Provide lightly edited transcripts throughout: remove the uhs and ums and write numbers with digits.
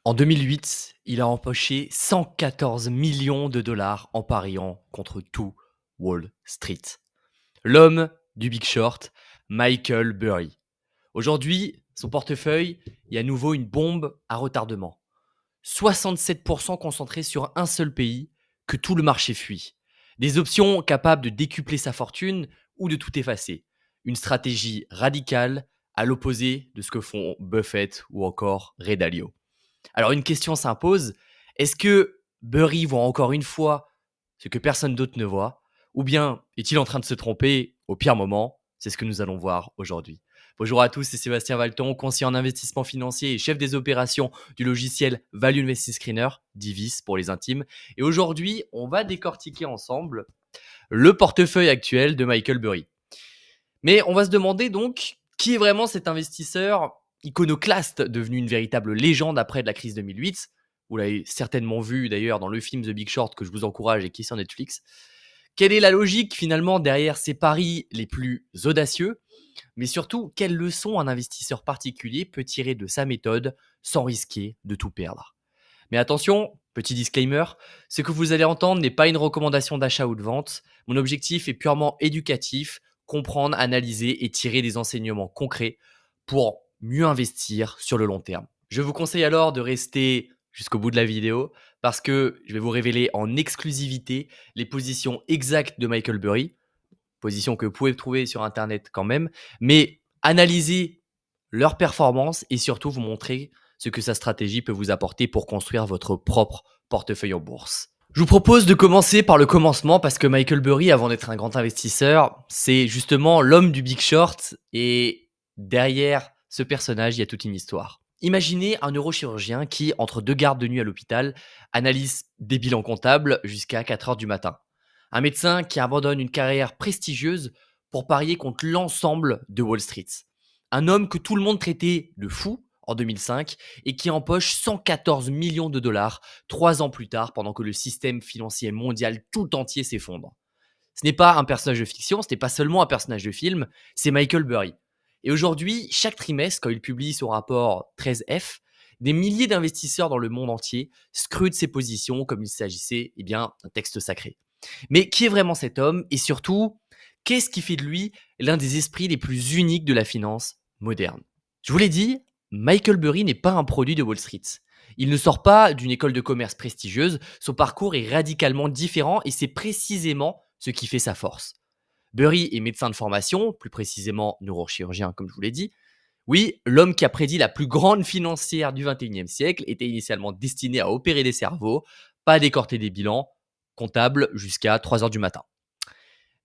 En 2008, il a empoché 114 millions de dollars en pariant contre tout Wall Street. L'homme du Big Short, Michael Burry. Aujourd'hui, son portefeuille est à nouveau une bombe à retardement. 67% concentré sur un seul pays que tout le marché fuit. Des options capables de décupler sa fortune ou de tout effacer. Une stratégie radicale à l'opposé de ce que font Buffett ou encore Ray Dalio. Alors une question s'impose, est-ce que Burry voit encore une fois ce que personne d'autre ne voit? Ou bien est-il en train de se tromper au pire moment? C'est ce que nous allons voir aujourd'hui. Bonjour à tous, c'est Sébastien Valton, conseiller en investissement financier et chef des opérations du logiciel Value Investing Screener, Divis pour les intimes. Et aujourd'hui, on va décortiquer ensemble le portefeuille actuel de Michael Burry. Mais on va se demander donc, qui est vraiment cet investisseur iconoclaste devenu une véritable légende après la crise 2008? Vous l'avez certainement vu d'ailleurs dans le film The Big Short que je vous encourage et qui est sur Netflix. Quelle est la logique finalement derrière ces paris les plus audacieux? Mais surtout, quelle leçon un investisseur particulier peut tirer de sa méthode sans risquer de tout perdre? Mais attention, petit disclaimer, ce que vous allez entendre n'est pas une recommandation d'achat ou de vente. Mon objectif est purement éducatif, comprendre, analyser et tirer des enseignements concrets pour mieux investir sur le long terme. Je vous conseille alors de rester jusqu'au bout de la vidéo parce que je vais vous révéler en exclusivité les positions exactes de Michael Burry, positions que vous pouvez trouver sur Internet quand même, mais analyser leur performance et surtout vous montrer ce que sa stratégie peut vous apporter pour construire votre propre portefeuille en bourse. Je vous propose de commencer par le commencement parce que Michael Burry, avant d'être un grand investisseur, c'est justement l'homme du Big Short et derrière ce personnage, il y a toute une histoire. Imaginez un neurochirurgien qui, entre deux gardes de nuit à l'hôpital, analyse des bilans comptables jusqu'à 4 heures du matin. Un médecin qui abandonne une carrière prestigieuse pour parier contre l'ensemble de Wall Street. Un homme que tout le monde traitait de fou en 2005 et qui empoche 114 millions de dollars 3 ans plus tard pendant que le système financier mondial tout entier s'effondre. Ce n'est pas un personnage de fiction, ce n'est pas seulement un personnage de film, c'est Michael Burry. Et aujourd'hui, chaque trimestre, quand il publie son rapport 13F, des milliers d'investisseurs dans le monde entier scrutent ses positions comme il s'agissait d'un texte sacré. Mais qui est vraiment cet homme? Et surtout, qu'est-ce qui fait de lui l'un des esprits les plus uniques de la finance moderne? Je vous l'ai dit, Michael Burry n'est pas un produit de Wall Street. Il ne sort pas d'une école de commerce prestigieuse, son parcours est radicalement différent et c'est précisément ce qui fait sa force. Burry est médecin de formation, plus précisément neurochirurgien comme je vous l'ai dit. Oui, l'homme qui a prédit la plus grande financière du 21e siècle était initialement destiné à opérer des cerveaux, pas à décorter des bilans comptables jusqu'à 3 heures du matin.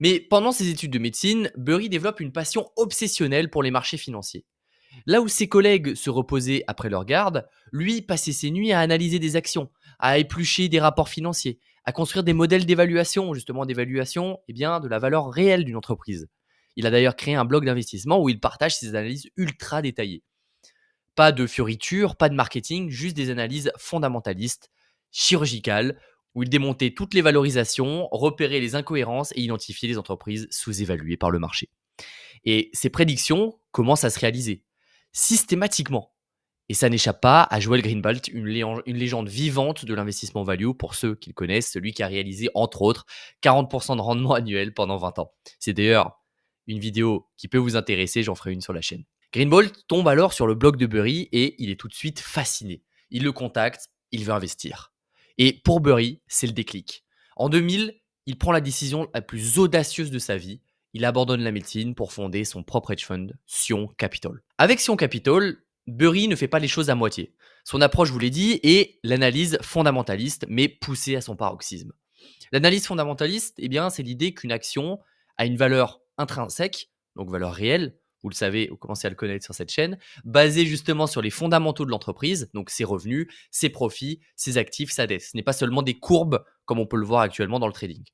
Mais pendant ses études de médecine, Burry développe une passion obsessionnelle pour les marchés financiers. Là où ses collègues se reposaient après leur garde, lui passait ses nuits à analyser des actions, à éplucher des rapports financiers, à construire des modèles d'évaluation, justement d'évaluation de la valeur réelle d'une entreprise. Il a d'ailleurs créé un blog d'investissement où il partage ses analyses ultra détaillées. Pas de fioritures, pas de marketing, juste des analyses fondamentalistes, chirurgicales, où il démontait toutes les valorisations, repérait les incohérences et identifiait les entreprises sous-évaluées par le marché. Et ces prédictions commencent à se réaliser systématiquement. Et ça n'échappe pas à Joel Greenblatt, une légende vivante de l'investissement value pour ceux qui le connaissent, celui qui a réalisé entre autres 40% de rendement annuel pendant 20 ans. C'est d'ailleurs une vidéo qui peut vous intéresser, j'en ferai une sur la chaîne. Greenblatt tombe alors sur le blog de Burry et il est tout de suite fasciné. Il le contacte, il veut investir. Et pour Burry, c'est le déclic. En 2000, il prend la décision la plus audacieuse de sa vie. Il abandonne la médecine pour fonder son propre hedge fund, Sion Capital. Avec Sion Capital, Burry ne fait pas les choses à moitié. Son approche, je vous l'ai dit, est l'analyse fondamentaliste, mais poussée à son paroxysme. L'analyse fondamentaliste, c'est l'idée qu'une action a une valeur intrinsèque, donc valeur réelle, vous le savez, vous commencez à le connaître sur cette chaîne, basée justement sur les fondamentaux de l'entreprise, donc ses revenus, ses profits, ses actifs, sa dette. Ce n'est pas seulement des courbes comme on peut le voir actuellement dans le trading.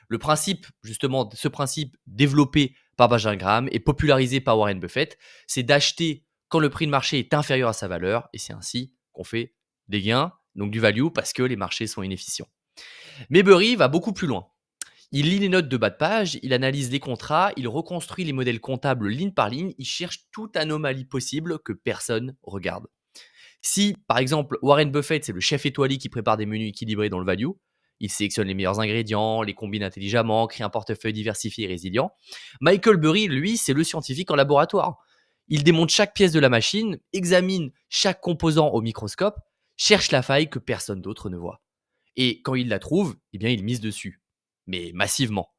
Le principe, justement, ce principe développé par Benjamin Graham et popularisé par Warren Buffett, c'est d'acheter quand le prix de marché est inférieur à sa valeur, et c'est ainsi qu'on fait des gains, donc du value, parce que les marchés sont inefficients. Mais Burry va beaucoup plus loin. Il lit les notes de bas de page, il analyse les contrats, il reconstruit les modèles comptables ligne par ligne, il cherche toute anomalie possible que personne regarde. Si, par exemple, Warren Buffett, c'est le chef étoilé qui prépare des menus équilibrés dans le value, il sélectionne les meilleurs ingrédients, les combine intelligemment, crée un portefeuille diversifié et résilient. Michael Burry, lui, c'est le scientifique en laboratoire. Il démonte chaque pièce de la machine, examine chaque composant au microscope, cherche la faille que personne d'autre ne voit. Et quand il la trouve, eh bien, il mise dessus. Mais massivement.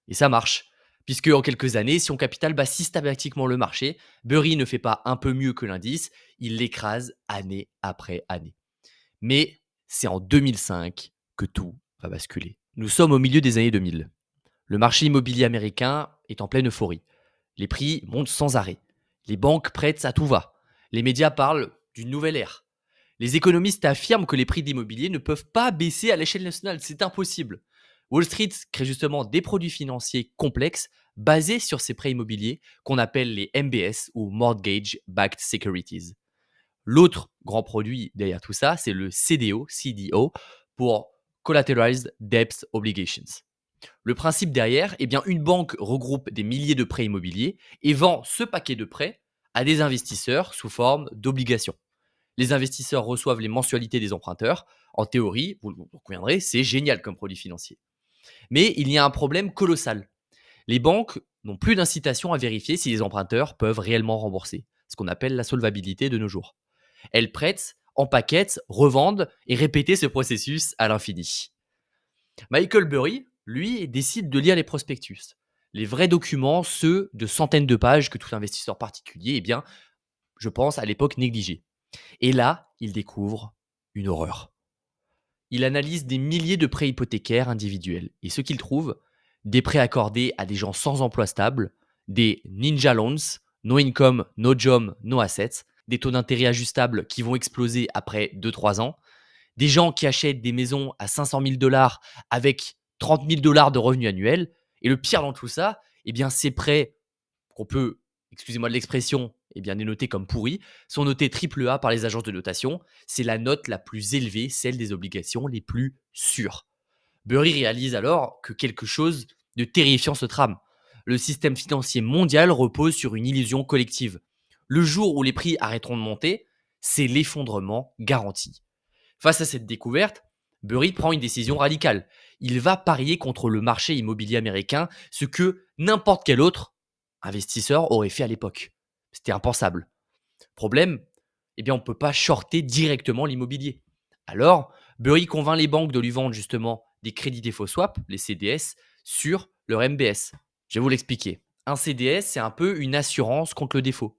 Et ça marche. Puisque en quelques années, son capital bat systématiquement le marché, Burry ne fait pas un peu mieux que l'indice, il l'écrase année après année. Mais c'est en 2005 que tout va basculer. Nous sommes au milieu des années 2000. Le marché immobilier américain est en pleine euphorie. Les prix montent sans arrêt. Les banques prêtent à tout va. Les médias parlent d'une nouvelle ère. Les économistes affirment que les prix d'immobilier ne peuvent pas baisser à l'échelle nationale. C'est impossible. Wall Street crée justement des produits financiers complexes basés sur ces prêts immobiliers qu'on appelle les MBS ou Mortgage Backed Securities. L'autre grand produit derrière tout ça, c'est le CDO pour Collateralized Debt Obligations. Le principe derrière, eh bien, une banque regroupe des milliers de prêts immobiliers et vend ce paquet de prêts à des investisseurs sous forme d'obligations. Les investisseurs reçoivent les mensualités des emprunteurs. En théorie, vous conviendrez, c'est génial comme produit financier. Mais il y a un problème colossal. Les banques n'ont plus d'incitation à vérifier si les emprunteurs peuvent réellement rembourser, ce qu'on appelle la solvabilité de nos jours. Elles prêtent, empaquettent, revendent et répètent ce processus à l'infini. Michael Burry, lui, décide de lire les prospectus. Les vrais documents, ceux de centaines de pages que tout investisseur particulier, eh bien, je pense, à l'époque négligeait. Et là, il découvre une horreur. Il analyse des milliers de prêts hypothécaires individuels. Et ce qu'il trouve, des prêts accordés à des gens sans emploi stable, des ninja loans, no income, no job, no assets, des taux d'intérêt ajustables qui vont exploser après 2-3 ans, des gens qui achètent des maisons à 500 000 dollars avec 30 000 dollars de revenus annuels. Et le pire dans tout ça, eh bien, ces prêts qu'on peut, excusez-moi de l'expression, eh bien, dénotés comme pourris, sont notés AAA par les agences de notation. C'est la note la plus élevée, celle des obligations les plus sûres. Burry réalise alors que quelque chose de terrifiant se trame. Le système financier mondial repose sur une illusion collective. Le jour où les prix arrêteront de monter, c'est l'effondrement garanti. Face à cette découverte, Burry prend une décision radicale. Il va parier contre le marché immobilier américain, ce que n'importe quel autre investisseur aurait fait à l'époque. C'était impensable. Problème, eh bien on ne peut pas shorter directement l'immobilier. Alors, Burry convainc les banques de lui vendre justement des crédits défaut swap, les CDS, sur leur MBS. Je vais vous l'expliquer. Un CDS, c'est un peu une assurance contre le défaut.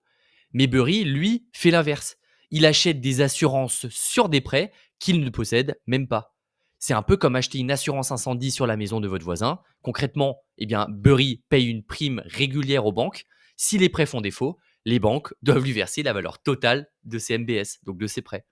Mais Burry, lui, fait l'inverse. Il achète des assurances sur des prêts qu'il ne possède même pas. C'est un peu comme acheter une assurance incendie sur la maison de votre voisin. Concrètement, eh bien, Burry paye une prime régulière aux banques. Si les prêts font défaut, les banques doivent lui verser la valeur totale de ses MBS, donc de ses prêts.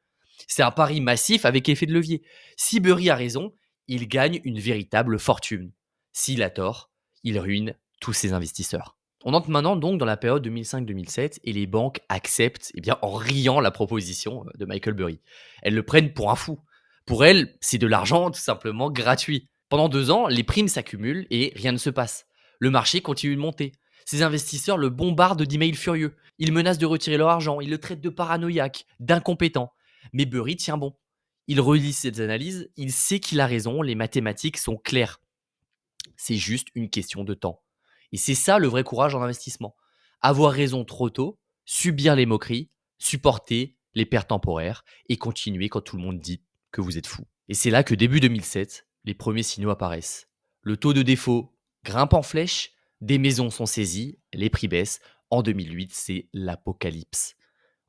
C'est un pari massif avec effet de levier. Si Burry a raison, il gagne une véritable fortune. S'il a tort, il ruine tous ses investisseurs. On entre maintenant donc dans la période 2005-2007 et les banques acceptent, eh bien, en riant la proposition de Michael Burry. Elles le prennent pour un fou. Pour elles, c'est de l'argent tout simplement gratuit. Pendant 2 ans, les primes s'accumulent et rien ne se passe. Le marché continue de monter. Ces investisseurs le bombardent d'emails furieux. Ils menacent de retirer leur argent, ils le traitent de paranoïaque, d'incompétent. Mais Burry tient bon. Il relit ses analyses, il sait qu'il a raison, les mathématiques sont claires. C'est juste une question de temps. Et c'est ça le vrai courage en investissement. Avoir raison trop tôt, subir les moqueries, supporter les pertes temporaires et continuer quand tout le monde dit que vous êtes fou. Et c'est là que début 2007, les premiers signaux apparaissent. Le taux de défaut grimpe en flèche, des maisons sont saisies, les prix baissent. En 2008, c'est l'apocalypse.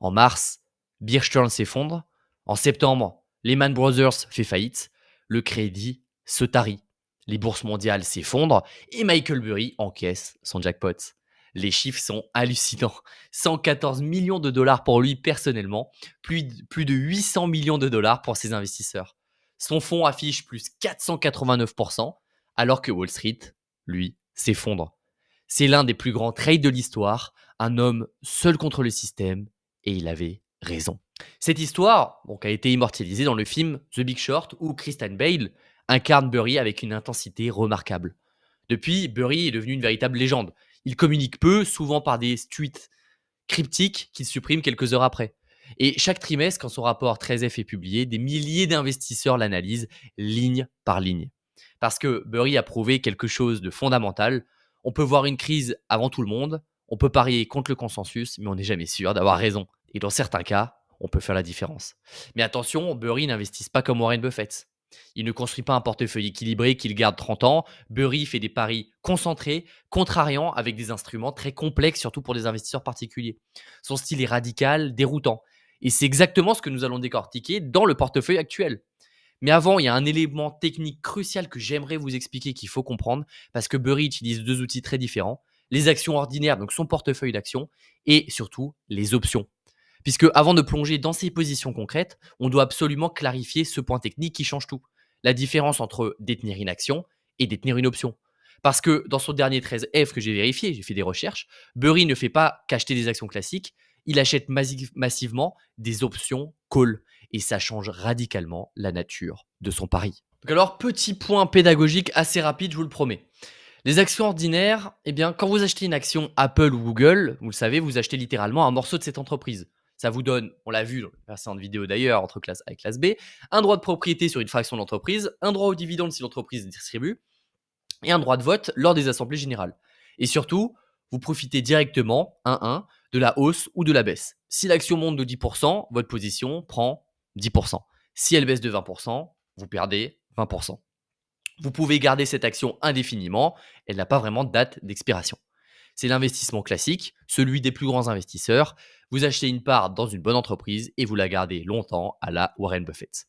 En mars, Bear Stearns s'effondre. En septembre, Lehman Brothers fait faillite. Le crédit se tarit. Les bourses mondiales s'effondrent et Michael Burry encaisse son jackpot. Les chiffres sont hallucinants. 114 millions de dollars pour lui personnellement, plus de 800 millions de dollars pour ses investisseurs. Son fonds affiche plus 489%, alors que Wall Street, lui, s'effondre. C'est l'un des plus grands trades de l'histoire, un homme seul contre le système, et il avait raison. Cette histoire a été immortalisée dans le film The Big Short où Christian Bale incarne Burry avec une intensité remarquable. Depuis, Burry est devenu une véritable légende. Il communique peu, souvent par des tweets cryptiques qu'il supprime quelques heures après. Et chaque trimestre, quand son rapport 13F est publié, des milliers d'investisseurs l'analysent ligne par ligne. Parce que Burry a prouvé quelque chose de fondamental. On peut voir une crise avant tout le monde, on peut parier contre le consensus, mais on n'est jamais sûr d'avoir raison. Et dans certains cas, on peut faire la différence. Mais attention, Burry n'investit pas comme Warren Buffett. Il ne construit pas un portefeuille équilibré qu'il garde 30 ans. Burry fait des paris concentrés, contrariants, avec des instruments très complexes, surtout pour des investisseurs particuliers. Son style est radical, déroutant. Et c'est exactement ce que nous allons décortiquer dans le portefeuille actuel. Mais avant, il y a un élément technique crucial que j'aimerais vous expliquer qu'il faut comprendre, parce que Burry utilise deux outils très différents. Les actions ordinaires, donc son portefeuille d'actions, et surtout les options. Puisque avant de plonger dans ces positions concrètes, on doit absolument clarifier ce point technique qui change tout. La différence entre détenir une action et détenir une option. Parce que dans son dernier 13F que j'ai vérifié, j'ai fait des recherches, Burry ne fait pas qu'acheter des actions classiques, il achète massivement des options call. Et ça change radicalement la nature de son pari. Donc alors, petit point pédagogique assez rapide, je vous le promets. Les actions ordinaires, eh bien, quand vous achetez une action Apple ou Google, vous le savez, vous achetez littéralement un morceau de cette entreprise. Ça vous donne, on l'a vu dans la précédente vidéo d'ailleurs, entre classe A et classe B, un droit de propriété sur une fraction de l'entreprise, un droit aux dividendes si l'entreprise distribue, et un droit de vote lors des assemblées générales. Et surtout, vous profitez directement, 1-1, de la hausse ou de la baisse. Si l'action monte de 10%, votre position prend 10%. Si elle baisse de 20%, vous perdez 20%. Vous pouvez garder cette action indéfiniment, elle n'a pas vraiment de date d'expiration. C'est l'investissement classique, celui des plus grands investisseurs. Vous achetez une part dans une bonne entreprise et vous la gardez longtemps à la Warren Buffett.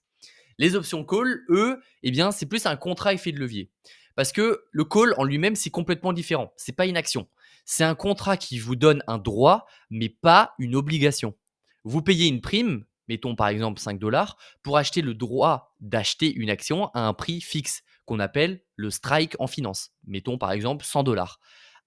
Les options call, eux, eh bien, c'est plus un contrat effet de levier. Parce que le call en lui-même, c'est complètement différent. C'est pas une action. C'est un contrat qui vous donne un droit, mais pas une obligation. Vous payez une prime, mettons par exemple 5 dollars, pour acheter le droit d'acheter une action à un prix fixe, qu'on appelle le strike en finance. Mettons par exemple 100 dollars,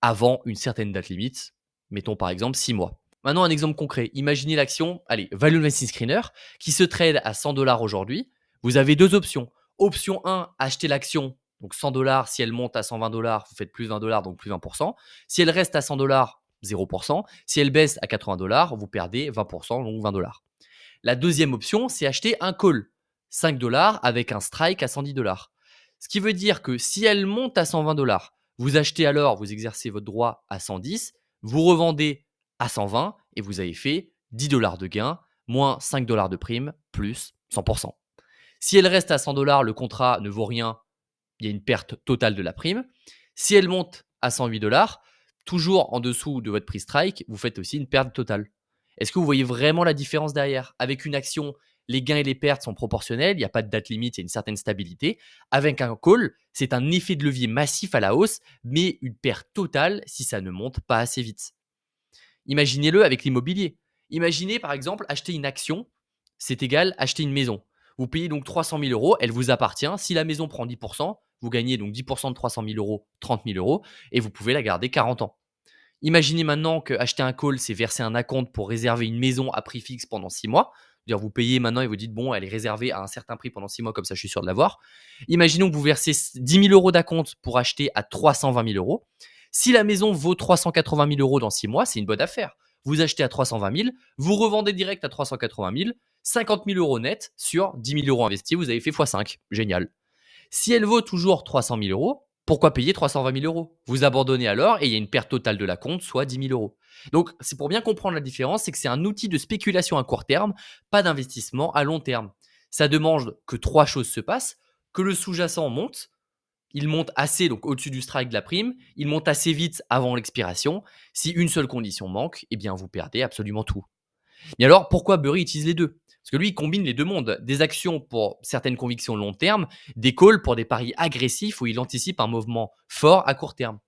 avant une certaine date limite, mettons par exemple 6 mois. Maintenant, un exemple concret. Imaginez l'action, allez, Value Investing Screener, qui se trade à 100 dollars aujourd'hui. Vous avez deux options. Option 1, acheter l'action, donc 100 dollars. Si elle monte à 120 dollars, vous faites plus 20 dollars, donc plus 20%. Si elle reste à 100 dollars, 0%. Si elle baisse à 80 dollars, vous perdez 20%, donc 20 dollars. La deuxième option, c'est acheter un call, 5 dollars avec un strike à 110 dollars. Ce qui veut dire que si elle monte à 120 dollars, vous achetez alors, vous exercez votre droit à 110, vous revendez à 120 et vous avez fait 10 dollars de gain, moins 5 dollars de prime, plus 100%. Si elle reste à 100 dollars, le contrat ne vaut rien, il y a une perte totale de la prime. Si elle monte à 108 dollars, toujours en dessous de votre prix strike, vous faites aussi une perte totale. Est-ce que vous voyez vraiment la différence derrière? Avec une action, les gains et les pertes sont proportionnels, il n'y a pas de date limite, il y a une certaine stabilité. Avec un call, c'est un effet de levier massif à la hausse, mais une perte totale si ça ne monte pas assez vite. Imaginez-le avec l'immobilier. Imaginez par exemple acheter une action, c'est égal acheter une maison. Vous payez donc 300 000 euros, elle vous appartient. Si la maison prend 10%, vous gagnez donc 10% de 300 000 euros, 30 000 euros, et vous pouvez la garder 40 ans. Imaginez maintenant qu'acheter un call, c'est verser un acompte pour réserver une maison à prix fixe pendant 6 mois. C'est-à-dire vous payez maintenant et vous dites, bon, elle est réservée à un certain prix pendant 6 mois, comme ça je suis sûr de l'avoir. Imaginons que vous versez 10 000 euros d'acompte pour acheter à 320 000 euros. Si la maison vaut 380 000 euros dans 6 mois, c'est une bonne affaire. Vous achetez à 320 000, vous revendez direct à 380 000, 50 000 euros net sur 10 000 euros investis, vous avez fait x5. Génial. Si elle vaut toujours 300 000 euros, pourquoi payer 320 000 euros? Vous abandonnez alors et il y a une perte totale de la compte, soit 10 000 euros. Donc, c'est pour bien comprendre la différence, c'est que c'est un outil de spéculation à court terme, pas d'investissement à long terme. Ça demande que trois choses se passent, que le sous-jacent monte, il monte assez, donc au-dessus du strike de la prime, il monte assez vite avant l'expiration. Si une seule condition manque, eh bien vous perdez absolument tout. Mais alors, pourquoi Burry utilise les deux? Parce que lui, il combine les deux mondes. Des actions pour certaines convictions long terme, des calls pour des paris agressifs où il anticipe un mouvement fort à court terme.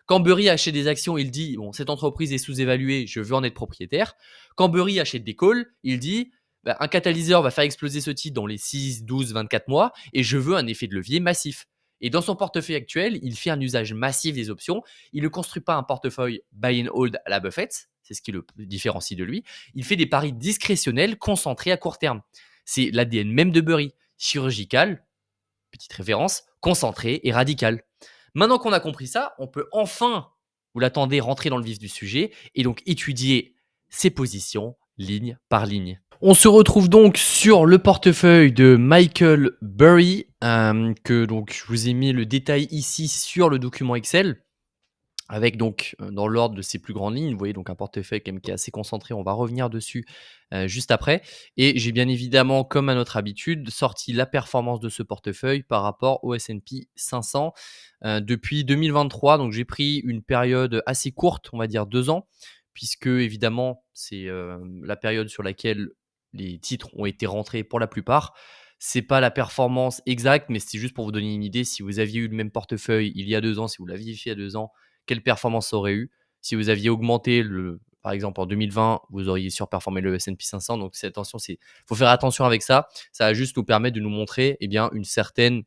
Quand Burry achète des actions, il dit bon, cette entreprise est sous-évaluée, je veux en être propriétaire. Quand Burry achète des calls, il dit bah, un catalyseur va faire exploser ce titre dans les 6, 12, 24 mois et je veux un effet de levier massif. Et dans son portefeuille actuel, il fait un usage massif des options. Il ne construit pas un portefeuille buy and hold à la Buffett, c'est ce qui le différencie de lui. Il fait des paris discrétionnels concentrés à court terme. C'est l'ADN même de Burry, chirurgical, petite référence, concentré et radical. Maintenant qu'on a compris ça, on peut enfin, vous l'attendez, rentrer dans le vif du sujet et donc étudier ses positions ligne par ligne. On se retrouve donc sur le portefeuille de Michael Burry, que donc je vous ai mis le détail ici sur le document Excel, avec donc dans l'ordre de ses plus grandes lignes. Vous voyez donc un portefeuille quand même qui est assez concentré. On va revenir dessus juste après. Et j'ai bien évidemment, comme à notre habitude, sorti la performance de ce portefeuille par rapport au S&P 500 depuis 2023. Donc j'ai pris une période assez courte, on va dire 2 ans, puisque évidemment c'est la période sur laquelle les titres ont été rentrés pour la plupart. C'est pas la performance exacte, mais c'est juste pour vous donner une idée. Si vous aviez eu le même portefeuille il y a 2 ans, si vous l'aviez fait il y a 2 ans, quelle performance ça aurait eu? Si vous aviez augmenté par exemple en 2020, vous auriez surperformé le S&P 500. Donc faut faire attention avec ça. Ça va juste nous permettre de nous montrer une certaine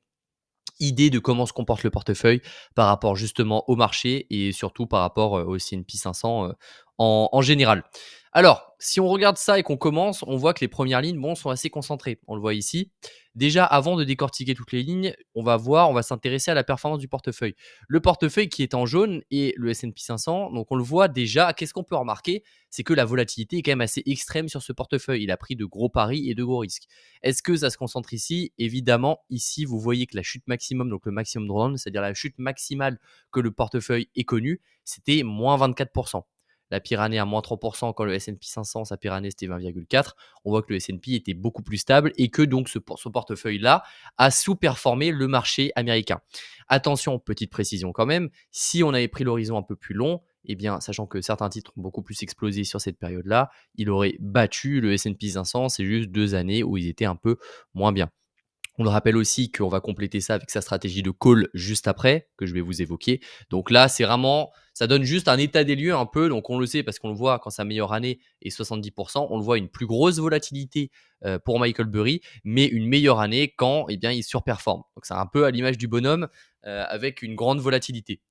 idée de comment se comporte le portefeuille par rapport justement au marché et surtout par rapport au S&P 500 en général. Alors, si on regarde ça et qu'on commence, on voit que les premières lignes sont assez concentrées. On le voit ici. Déjà, avant de décortiquer toutes les lignes, on va s'intéresser à la performance du portefeuille. Le portefeuille qui est en jaune est le S&P 500. Donc, on le voit déjà. Qu'est-ce qu'on peut remarquer? C'est que la volatilité est quand même assez extrême sur ce portefeuille. Il a pris de gros paris et de gros risques. Est-ce que ça se concentre ici? Évidemment, ici, vous voyez que la chute maximum, donc le maximum drawdown, c'est-à-dire la chute maximale que le portefeuille ait connue, c'était moins 24%. La pire année à moins 3%, quand le S&P 500, sa pire année, c'était 20,4. On voit que le S&P était beaucoup plus stable et que donc ce portefeuille-là a sous-performé le marché américain. Attention, petite précision quand même, si on avait pris l'horizon un peu plus long, eh bien, sachant que certains titres ont beaucoup plus explosé sur cette période-là, il aurait battu le S&P 500. C'est juste 2 années où ils étaient un peu moins bien. On le rappelle aussi qu'on va compléter ça avec sa stratégie de call juste après, que je vais vous évoquer. Donc là, c'est vraiment, ça donne juste un état des lieux un peu. Donc on le sait parce qu'on le voit quand sa meilleure année est 70%. On le voit une plus grosse volatilité pour Michael Burry, mais une meilleure année quand il surperforme. Donc c'est un peu à l'image du bonhomme avec une grande volatilité.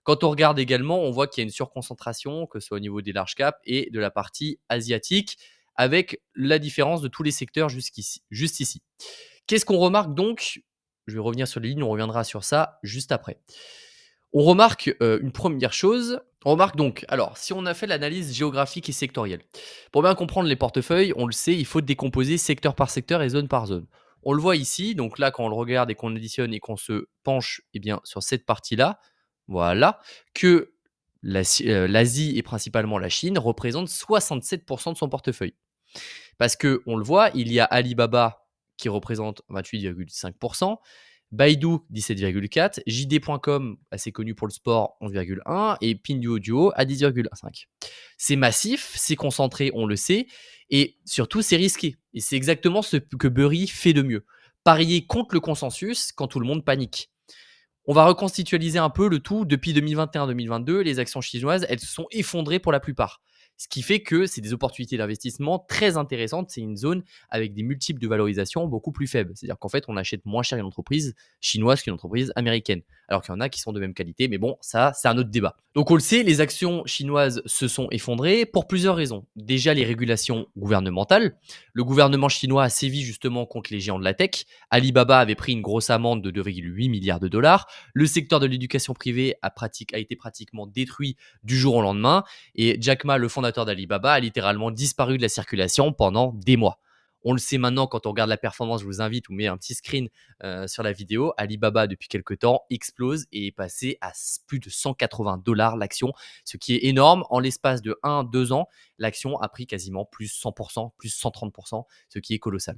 Quand on regarde également, on voit qu'il y a une surconcentration, que ce soit au niveau des large caps et de la partie asiatique, avec la différence de tous les secteurs juste ici. Qu'est-ce qu'on remarque donc? Je vais revenir sur les lignes, on reviendra sur ça juste après. On remarque une première chose. On remarque donc, alors, si on a fait l'analyse géographique et sectorielle, pour bien comprendre les portefeuilles, on le sait, il faut décomposer secteur par secteur et zone par zone. On le voit ici, donc là, quand on le regarde et qu'on additionne et qu'on se penche sur cette partie-là, voilà, que l'Asie et principalement la Chine représentent 67% de son portefeuille. Parce que on le voit, il y a Alibaba qui représente 28,5%, Baidu 17,4%, JD.com, assez connu pour le sport, 11,1% et Pinduoduo à 10,5%. C'est massif, c'est concentré, on le sait, et surtout c'est risqué. Et c'est exactement ce que Burry fait de mieux. Parier contre le consensus quand tout le monde panique. On va reconstitualiser un peu le tout. Depuis 2021-2022, les actions chinoises, elles se sont effondrées pour la plupart. Ce qui fait que c'est des opportunités d'investissement très intéressantes. C'est une zone avec des multiples de valorisation beaucoup plus faibles. C'est-à-dire qu'en fait, on achète moins cher une entreprise chinoise qu'une entreprise américaine. Alors qu'il y en a qui sont de même qualité, mais bon, ça, c'est un autre débat. Donc on le sait, les actions chinoises se sont effondrées pour plusieurs raisons. Déjà, les régulations gouvernementales. Le gouvernement chinois a sévi justement contre les géants de la tech. Alibaba avait pris une grosse amende de 2,8 milliards de dollars. Le secteur de l'éducation privée a été pratiquement détruit du jour au lendemain. Et Jack Ma, le fondateur d'Alibaba, a littéralement disparu de la circulation pendant des mois. On le sait maintenant, quand on regarde la performance, je vous invite, on met un petit screen sur la vidéo. Alibaba, depuis quelques temps, explose et est passé à plus de 180 dollars l'action, ce qui est énorme. En l'espace de 1-2 ans, l'action a pris quasiment plus 100%, plus 130%, ce qui est colossal.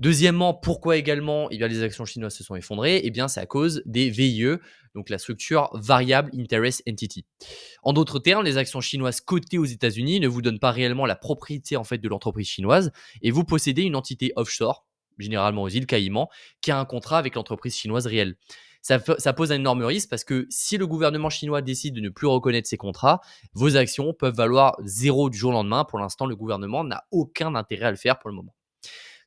Deuxièmement, pourquoi également les actions chinoises se sont effondrées? C'est à cause des VIE, donc la structure Variable Interest Entity. En d'autres termes, les actions chinoises cotées aux États-Unis ne vous donnent pas réellement la propriété en fait de l'entreprise chinoise et vous possédez une entité offshore, généralement aux îles Caïmans, qui a un contrat avec l'entreprise chinoise réelle. Ça pose un énorme risque parce que si le gouvernement chinois décide de ne plus reconnaître ces contrats, vos actions peuvent valoir zéro du jour au lendemain. Pour l'instant, le gouvernement n'a aucun intérêt à le faire pour le moment.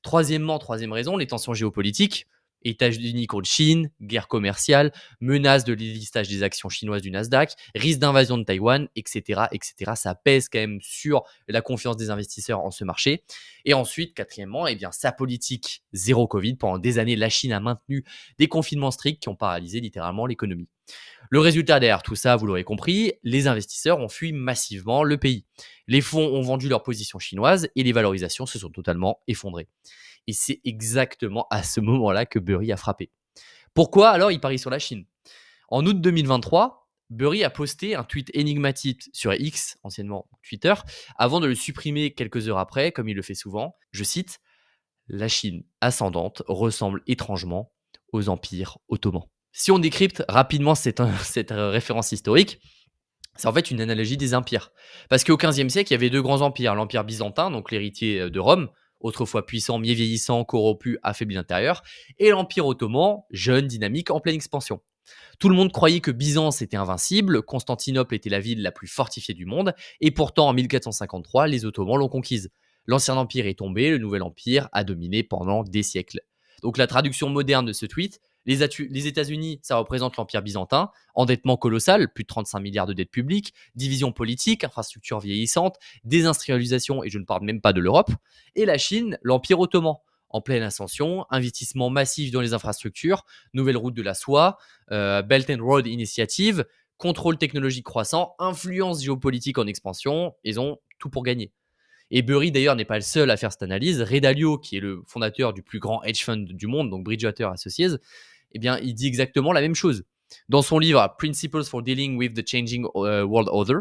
Troisième raison, les tensions géopolitiques. États-Unis contre Chine, guerre commerciale, menace de délistage des actions chinoises du Nasdaq, risque d'invasion de Taïwan, etc., etc. Ça pèse quand même sur la confiance des investisseurs en ce marché. Et ensuite, quatrièmement, eh bien, sa politique zéro Covid. Pendant des années, la Chine a maintenu des confinements stricts qui ont paralysé littéralement l'économie. Le résultat derrière tout ça, vous l'aurez compris, les investisseurs ont fui massivement le pays. Les fonds ont vendu leurs positions chinoises et les valorisations se sont totalement effondrées. Et c'est exactement à ce moment-là que Burry a frappé. Pourquoi alors il parie sur la Chine? En août 2023, Burry a posté un tweet énigmatique sur X, anciennement Twitter, avant de le supprimer quelques heures après, comme il le fait souvent. Je cite: La Chine ascendante ressemble étrangement aux empires ottomans. Si on décrypte rapidement cette référence historique, c'est en fait une analogie des empires. Parce qu'au XVe siècle, il y avait deux grands empires. L'empire byzantin, donc l'héritier de Rome, autrefois puissant, mais vieillissant, corrompu, affaibli de l'intérieur, et l'empire ottoman, jeune, dynamique, en pleine expansion. Tout le monde croyait que Byzance était invincible, Constantinople était la ville la plus fortifiée du monde, et pourtant en 1453, les Ottomans l'ont conquise. L'ancien empire est tombé, le nouvel empire a dominé pendant des siècles. Donc la traduction moderne de ce tweet: les États-Unis, ça représente l'empire byzantin, endettement colossal, plus de 35 milliards de dettes publiques, division politique, infrastructures vieillissantes, désindustrialisation, et je ne parle même pas de l'Europe, et la Chine, l'empire ottoman, en pleine ascension, investissement massif dans les infrastructures, nouvelle route de la soie, Belt and Road Initiative, contrôle technologique croissant, influence géopolitique en expansion, ils ont tout pour gagner. Et Burry d'ailleurs n'est pas le seul à faire cette analyse. Ray Dalio, qui est le fondateur du plus grand hedge fund du monde, donc Bridgewater Associates, eh bien, il dit exactement la même chose. Dans son livre Principles for Dealing with the Changing World Order,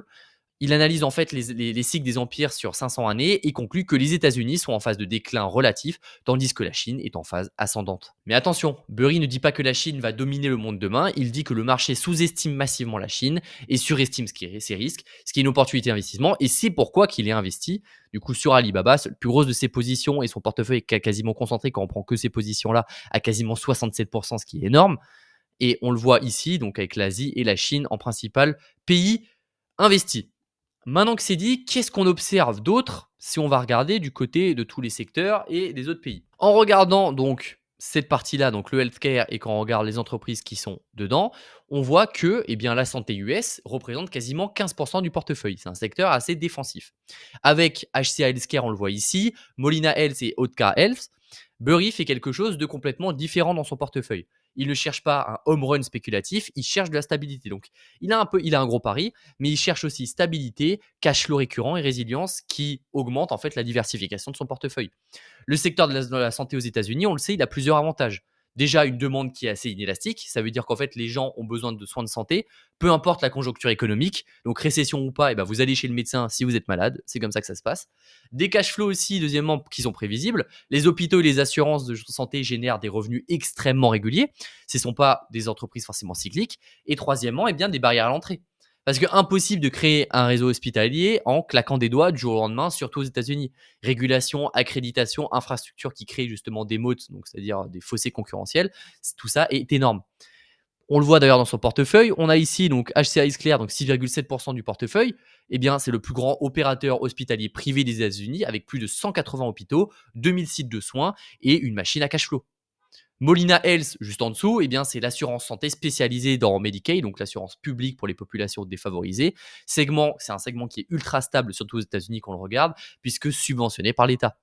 il analyse en fait les cycles des empires sur 500 années et conclut que les États-Unis sont en phase de déclin relatif, tandis que la Chine est en phase ascendante. Mais attention, Burry ne dit pas que la Chine va dominer le monde demain, il dit que le marché sous-estime massivement la Chine et surestime ses risques, ce qui est une opportunité d'investissement, et c'est pourquoi qu'il est investi du coup sur Alibaba, le plus grosse de ses positions, et son portefeuille est quasiment concentré quand on prend que ces positions-là à quasiment 67%, ce qui est énorme. Et on le voit ici, donc avec l'Asie et la Chine en principal pays investis. Maintenant que c'est dit, qu'est-ce qu'on observe d'autre si on va regarder du côté de tous les secteurs et des autres pays? En regardant donc cette partie-là, donc le healthcare, et quand on regarde les entreprises qui sont dedans, on voit que eh bien, la santé US représente quasiment 15% du portefeuille. C'est un secteur assez défensif. Avec HCA Healthcare, on le voit ici, Molina Health et Otka Health, Burry fait quelque chose de complètement différent dans son portefeuille. Il ne cherche pas un home run spéculatif, il cherche de la stabilité. Donc, il a un gros pari, mais il cherche aussi stabilité, cash flow récurrent et résilience qui augmente en fait la diversification de son portefeuille. Le secteur de la santé aux États-Unis, on le sait, il a plusieurs avantages. Déjà, une demande qui est assez inélastique. Ça veut dire qu'en fait, les gens ont besoin de soins de santé, peu importe la conjoncture économique. Donc, récession ou pas, eh ben, vous allez chez le médecin si vous êtes malade. C'est comme ça que ça se passe. Des cash flows aussi, deuxièmement, qui sont prévisibles. Les hôpitaux et les assurances de santé génèrent des revenus extrêmement réguliers. Ce ne sont pas des entreprises forcément cycliques. Et troisièmement, eh bien, des barrières à l'entrée. Parce que impossible de créer un réseau hospitalier en claquant des doigts du jour au lendemain, surtout aux États-Unis. Régulation, accréditation, infrastructure qui crée justement des moats, donc c'est-à-dire des fossés concurrentiels, tout ça est énorme. On le voit d'ailleurs dans son portefeuille. On a ici donc HCA Healthcare, donc 6,7% du portefeuille. Eh bien, c'est le plus grand opérateur hospitalier privé des États-Unis avec plus de 180 hôpitaux, 2000 sites de soins et une machine à cash flow. Molina Health, juste en dessous, eh bien, c'est l'assurance santé spécialisée dans Medicaid, donc l'assurance publique pour les populations défavorisées. C'est un segment qui est ultra stable, surtout aux États-Unis quand on le regarde, puisque subventionné par l'État.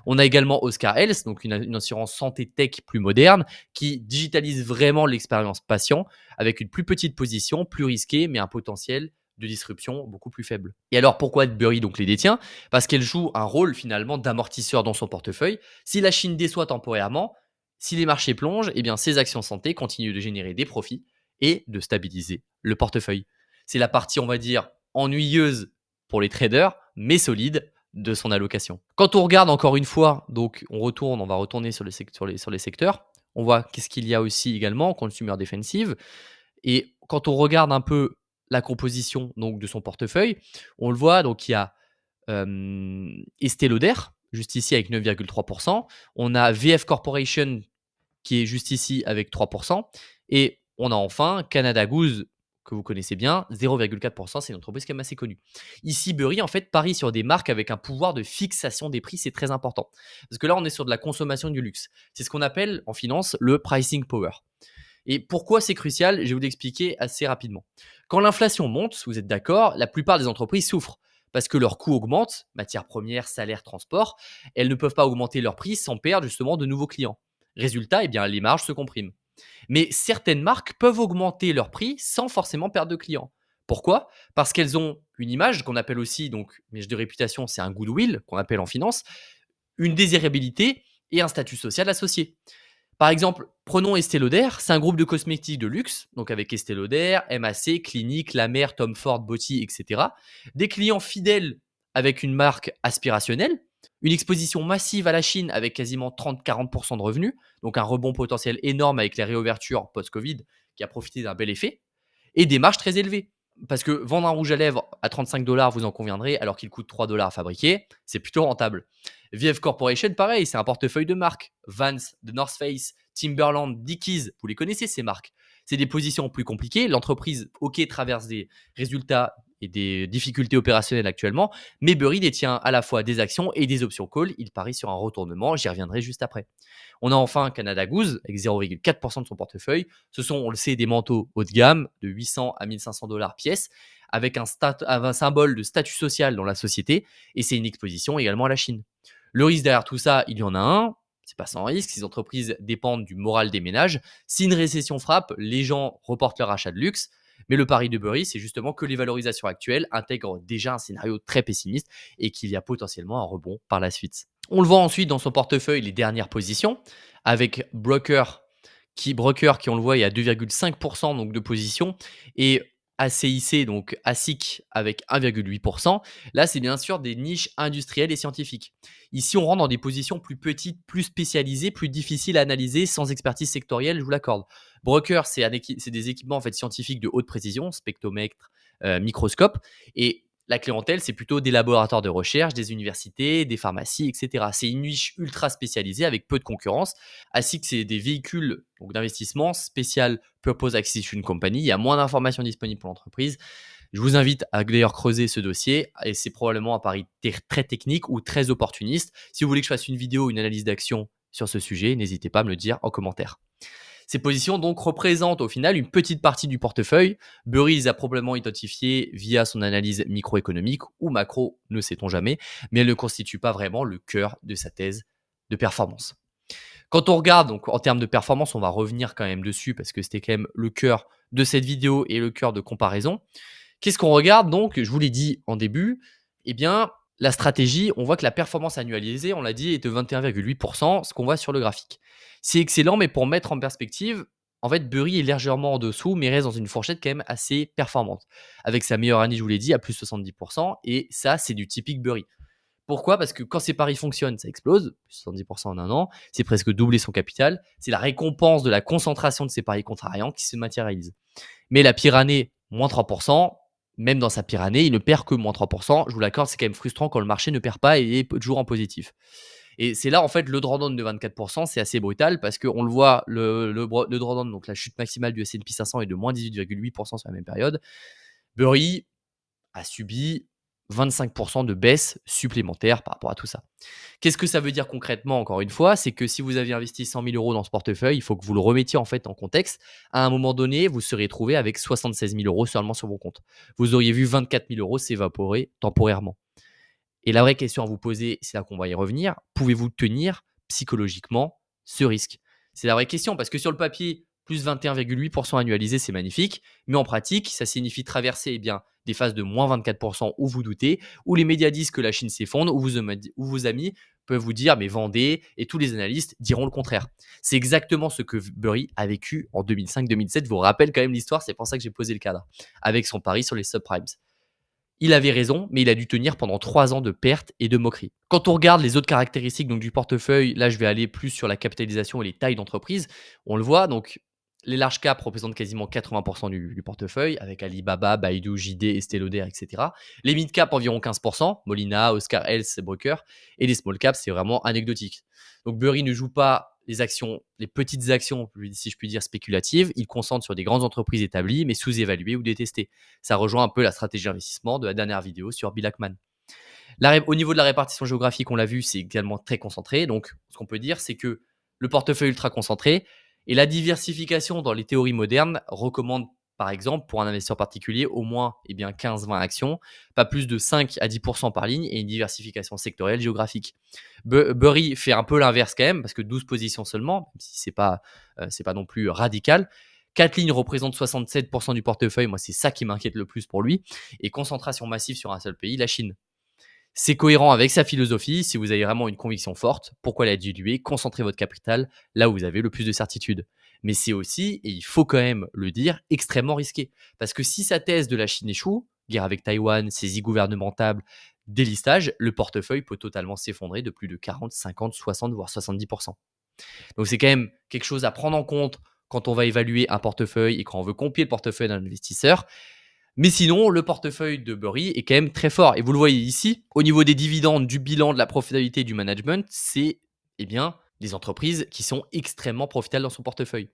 On a également Oscar Health, donc une assurance santé tech plus moderne, qui digitalise vraiment l'expérience patient, avec une plus petite position, plus risquée, mais un potentiel de disruption beaucoup plus faible. Et alors pourquoi Burry donc les détient? Parce qu'elle joue un rôle finalement d'amortisseur dans son portefeuille. Si la Chine déçoit temporairement, si les marchés plongent, eh bien ces actions santé continuent de générer des profits et de stabiliser le portefeuille. C'est la partie, on va dire, ennuyeuse pour les traders, mais solide de son allocation. Quand on regarde encore une fois, donc on va retourner sur les secteurs, on voit qu'est-ce qu'il y a aussi également, consumer defensive. Et quand on regarde un peu la composition donc, de son portefeuille, on le voit, donc il y a Estée Lauder, juste ici avec 9,3%. On a VF Corporation qui est juste ici avec 3%. Et on a enfin Canada Goose que vous connaissez bien, 0,4%, c'est une entreprise quand même assez connue. Ici, Burry, en fait, parie sur des marques avec un pouvoir de fixation des prix, c'est très important. Parce que là, on est sur de la consommation du luxe. C'est ce qu'on appelle en finance le pricing power. Et pourquoi c'est crucial? Je vais vous l'expliquer assez rapidement. Quand l'inflation monte, vous êtes d'accord, la plupart des entreprises souffrent parce que leurs coûts augmentent, matières premières, salaires, transport. Elles ne peuvent pas augmenter leurs prix sans perdre justement de nouveaux clients. Résultat, eh bien, les marges se compriment. Mais certaines marques peuvent augmenter leur prix sans forcément perdre de clients. Pourquoi? Parce qu'elles ont une image qu'on appelle aussi, donc, image de réputation, c'est un goodwill qu'on appelle en finance, une désirabilité et un statut social associé. Par exemple, prenons Estée Lauder, c'est un groupe de cosmétiques de luxe, donc avec Estée Lauder, MAC, Clinique, La Mer, Tom Ford, Botti, etc. Des clients fidèles avec une marque aspirationnelle, une exposition massive à la Chine avec quasiment 30-40% de revenus, donc un rebond potentiel énorme avec les réouvertures post-Covid qui a profité d'un bel effet, et des marges très élevées. Parce que vendre un rouge à lèvres à 35 dollars, vous en conviendrez, alors qu'il coûte 3 dollars à fabriquer, c'est plutôt rentable. VF Corporation, pareil, c'est un portefeuille de marques. Vans, The North Face, Timberland, Dickies, vous les connaissez ces marques. C'est des positions plus compliquées. L'entreprise, ok, traverse des résultats et des difficultés opérationnelles actuellement, mais Burry détient à la fois des actions et des options call. Il parie sur un retournement, j'y reviendrai juste après. On a enfin Canada Goose avec 0,4% de son portefeuille. Ce sont, on le sait, des manteaux haut de gamme de 800 à 1500 dollars pièce avec un symbole de statut social dans la société et c'est une exposition également à la Chine. Le risque derrière tout ça, il y en a un. C'est pas sans risque. Ces entreprises dépendent du moral des ménages. Si une récession frappe, les gens reportent leur achat de luxe. Mais le pari de Burry, c'est justement que les valorisations actuelles intègrent déjà un scénario très pessimiste et qu'il y a potentiellement un rebond par la suite. On le voit ensuite dans son portefeuille, les dernières positions, avec Broker qui on le voit, il y a 2,5% donc de positions, et ACIC, donc ASIC avec 1,8%. Là, c'est bien sûr des niches industrielles et scientifiques. Ici, on rentre dans des positions plus petites, plus spécialisées, plus difficiles à analyser, sans expertise sectorielle, je vous l'accorde. Broker, c'est des équipements en fait, scientifiques de haute précision, spectromètre, microscope, et la clientèle, c'est plutôt des laboratoires de recherche, des universités, des pharmacies, etc. C'est une niche ultra spécialisée avec peu de concurrence. Ainsi que c'est des véhicules donc d'investissement spécial Purpose Acquisition Company. Il y a moins d'informations disponibles pour l'entreprise. Je vous invite à d'ailleurs creuser ce dossier et c'est probablement un pari très technique ou très opportuniste. Si vous voulez que je fasse une vidéo ou une analyse d'action sur ce sujet, n'hésitez pas à me le dire en commentaire. Ces positions donc représentent au final une petite partie du portefeuille. Burry les a probablement identifiées via son analyse microéconomique ou macro, ne sait-on jamais, mais elle ne constitue pas vraiment le cœur de sa thèse de performance. Quand on regarde donc en termes de performance, on va revenir quand même dessus parce que c'était quand même le cœur de cette vidéo et le cœur de comparaison. Qu'est-ce qu'on regarde donc? Je vous l'ai dit en début, eh bien la stratégie, on voit que la performance annualisée, on l'a dit, est de 21,8%, ce qu'on voit sur le graphique. C'est excellent, mais pour mettre en perspective, en fait, Burry est légèrement en dessous, mais reste dans une fourchette quand même assez performante. Avec sa meilleure année, je vous l'ai dit, à plus 70%, et ça, c'est du typique Burry. Pourquoi? Parce que quand ses paris fonctionnent, ça explose, plus 70% en un an, c'est presque doubler son capital, c'est la récompense de la concentration de ses paris contrariants qui se matérialise. Mais la pire année, moins 3%, même dans sa pire année, il ne perd que moins 3%. Je vous l'accorde, c'est quand même frustrant quand le marché ne perd pas et est toujours en positif. Et c'est là, en fait, le drawdown de 24%, c'est assez brutal parce qu'on le voit, le drawdown, donc la chute maximale du S&P 500 est de moins 18,8% sur la même période. Burry a subi 25% de baisse supplémentaire par rapport à tout ça. Qu'est-ce que ça veut dire concrètement, encore une fois? C'est que si vous aviez investi 100 000 euros dans ce portefeuille, il faut que vous le remettiez en fait en contexte. À un moment donné, vous serez trouvé avec 76 000 euros seulement sur vos comptes. Vous auriez vu 24 000 euros s'évaporer temporairement. Et la vraie question à vous poser, c'est là qu'on va y revenir, pouvez-vous tenir psychologiquement ce risque? C'est la vraie question parce que sur le papier, plus 21,8% annualisé, c'est magnifique. Mais en pratique, ça signifie traverser eh bien, des phases de moins 24% où vous doutez, où les médias disent que la Chine s'effondre, où vos amis peuvent vous dire mais vendez, et tous les analystes diront le contraire. C'est exactement ce que Burry a vécu en 2005-2007. Je vous rappelle quand même l'histoire, c'est pour ça que j'ai posé le cadre, avec son pari sur les subprimes. Il avait raison, mais il a dû tenir pendant 3 ans de pertes et de moqueries. Quand on regarde les autres caractéristiques donc, du portefeuille, là je vais aller plus sur la capitalisation et les tailles d'entreprise. On le voit, donc les large caps représentent quasiment 80% du portefeuille, avec Alibaba, Baidu, JD, Estée Lauder, etc. Les mid caps environ 15%, Molina, Oscar Health, Broker, et les small caps c'est vraiment anecdotique. Donc Burry ne joue pas les petites actions, si je puis dire, spéculatives. Il concentre sur des grandes entreprises établies, mais sous-évaluées ou détestées. Ça rejoint un peu la stratégie d'investissement de la dernière vidéo sur Bill Ackman. Au niveau de la répartition géographique, on l'a vu, c'est également très concentré. Donc, ce qu'on peut dire, c'est que le portefeuille ultra concentré et la diversification dans les théories modernes recommandent, par exemple, pour un investisseur particulier, au moins 15-20 actions, pas plus de 5 à 10% par ligne et une diversification sectorielle géographique. Burry fait un peu l'inverse quand même, parce que 12 positions seulement, même si c'est pas non plus radical. 4 lignes représentent 67% du portefeuille. Moi, c'est ça qui m'inquiète le plus pour lui. Et concentration massive sur un seul pays, la Chine. C'est cohérent avec sa philosophie. Si vous avez vraiment une conviction forte, pourquoi la diluer? Concentrez votre capital là où vous avez le plus de certitude. Mais c'est aussi, et il faut quand même le dire, extrêmement risqué. Parce que si sa thèse de la Chine échoue, guerre avec Taïwan, saisie gouvernementale, délistage, le portefeuille peut totalement s'effondrer de plus de 40, 50, 60, voire 70%. Donc c'est quand même quelque chose à prendre en compte quand on va évaluer un portefeuille et quand on veut copier le portefeuille d'un investisseur. Mais sinon, le portefeuille de Burry est quand même très fort. Et vous le voyez ici, au niveau des dividendes, du bilan, de la profitabilité du management, c'est des entreprises qui sont extrêmement profitables dans son portefeuille.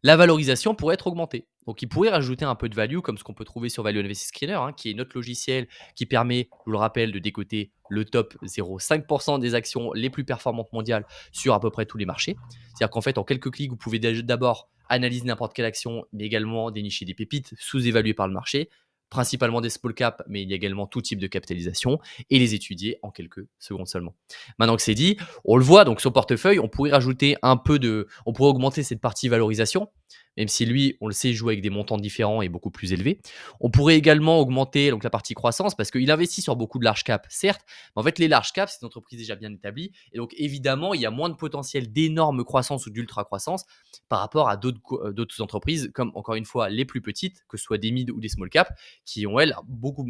La valorisation pourrait être augmentée. Donc, il pourrait rajouter un peu de value, comme ce qu'on peut trouver sur Value Analysis Screener, qui est notre logiciel qui permet, je vous le rappelle, de décoter le top 0,5% des actions les plus performantes mondiales sur à peu près tous les marchés. C'est-à-dire qu'en fait, en quelques clics, vous pouvez d'abord analyser n'importe quelle action, mais également dénicher des pépites sous-évaluées par le marché, principalement des small caps, mais il y a également tout type de capitalisation, et les étudier en quelques secondes seulement. Maintenant que c'est dit, on le voit, donc sur portefeuille, on pourrait rajouter on pourrait augmenter cette partie valorisation, même si lui, on le sait, joue avec des montants différents et beaucoup plus élevés. On pourrait également augmenter donc la partie croissance, parce qu'il investit sur beaucoup de large cap, certes, mais en fait, les large caps, c'est une entreprise déjà bien établie, et donc évidemment, il y a moins de potentiel d'énorme croissance ou d'ultra croissance par rapport à d'autres entreprises, comme encore une fois les plus petites, que ce soit des mid ou des small caps, qui ont elles